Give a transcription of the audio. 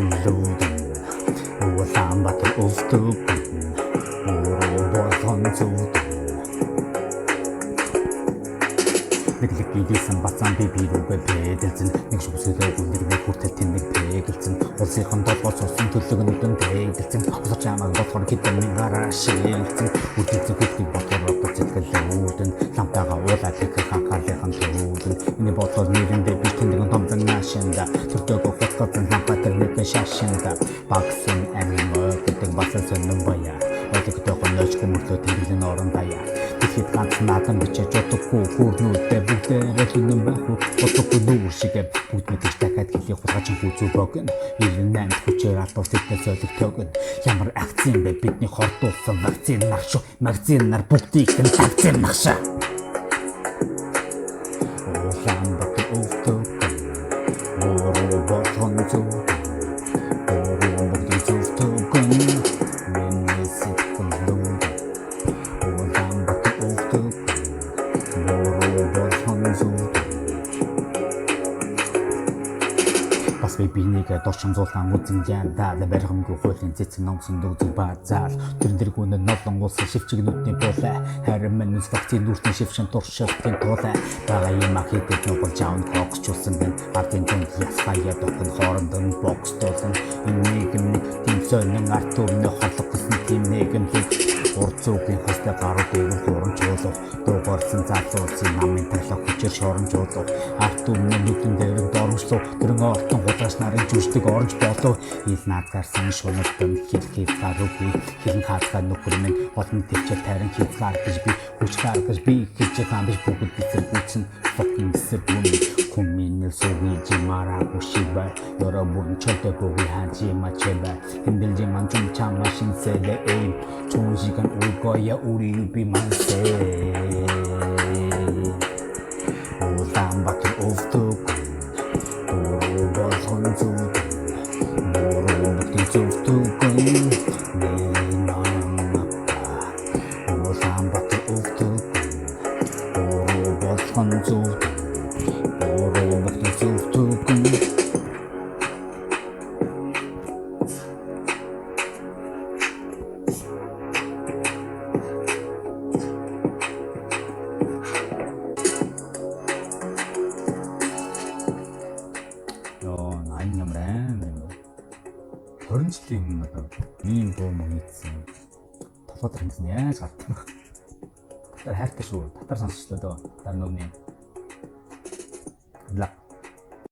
Loden Улаанбаатар өвдөг өөрөө болгон зүуд Нэглэгдсэн бацаан би рүүгээ пэдэлцэн нэг шүсэлээ гүнэргээ хүртэл тэнэг пэгэлцэн улсынхан толгой цусан төлөвнөдөн пэгэлцэн усаж амаг болохоор хитэн минь гараа шилэлцэн үдэлцэн хөтгийг бодгоор бодож зэтгэлүүдэн ламтаага уулаад их ханхаалынхан төрүүдэн энэ бодлол нэрэндээ биш тэндгэн томзан наашинда төртөөгөө хотгоцэн лампа тэрнэкэ шашинда багсын амин гэдэг басан сонин баяа Одогтой гонооч хүмүүртөө тэмдэглэн орон даяа Тэгэхэд ганц наадам бичиж утгагүй хүрнүүдээ бүгдээрээ түнэн байх уу утгагүй нүүр шигээ бүгд мэдээж дахиад хэлийг хулгайчин хүзүү богино 98 хүчээр алдуу сэтгэл зөөлөг төгөн ямар акцийн бэ бидний хордуулсан вакцин нар шүү магазин нар бүгдийг нь вакцин нахшаа Улаанбаатар өвдөг өөрөө болгон зүуд өөрөө бүгдийг зүвтөг Бас бинийг дорчимзуулан үзэн янда барихымгүй хуулийн цэцэн номсон дүүзэн базаал Тэрнэргүүн нь нодлон улсын шивчгнүүдний буулаа Харин манус вакцин үртэн шившин туршилтын туулаа Бага юм ахидэд нугал жаун коксчулсан бэн Ардын түнд ясхая дохын хоорондон бокстуулан Энэ нийгэмний тийм сонин арт өмнө хорлох гэсэн тийм нийгэмлэг Урцуугийн хөстэй гарууд дээгүүр хууран чуулах Дуугарсан залуусын намын талах хүчээр шорон чуулах Арт өмнө нүдэн дээр доромжлоо Тэрэн ортон худаас нарын жүждэг оронж болов Ил наад гарсан шуналтан хилхийц гаруугүй Хэрэн хаацгаа нөхөр минь олон төвчээр тайран хийц гар гэж би Хүч гар гэж би хийж байгаа биш бүгд эсэргүүцэн Fucking эсэргүүн Куминэл суугийн жимара гушиба Ёробун чөлтө бүги хажима чеба Хэмбэлжи манчун чама шинсэлэ эйм Чун 시간 올 거야 우리 be myself Улаанбаатар өвдөг өөрөө болгон зүуд өөрөө бүгдийг зүвтөг Улаанбаатар өвдөг өөрөө болгон зүуд өөрөө бүгдийг зүвтөг Айн ямар аим 20 жилийн өмнө одоо ийм боо мөнгөсөн толгой тэмсэн яаж гартсан бэ? Татар хайртай шүү. Татар сонсчлоо доо. Татар нүгний.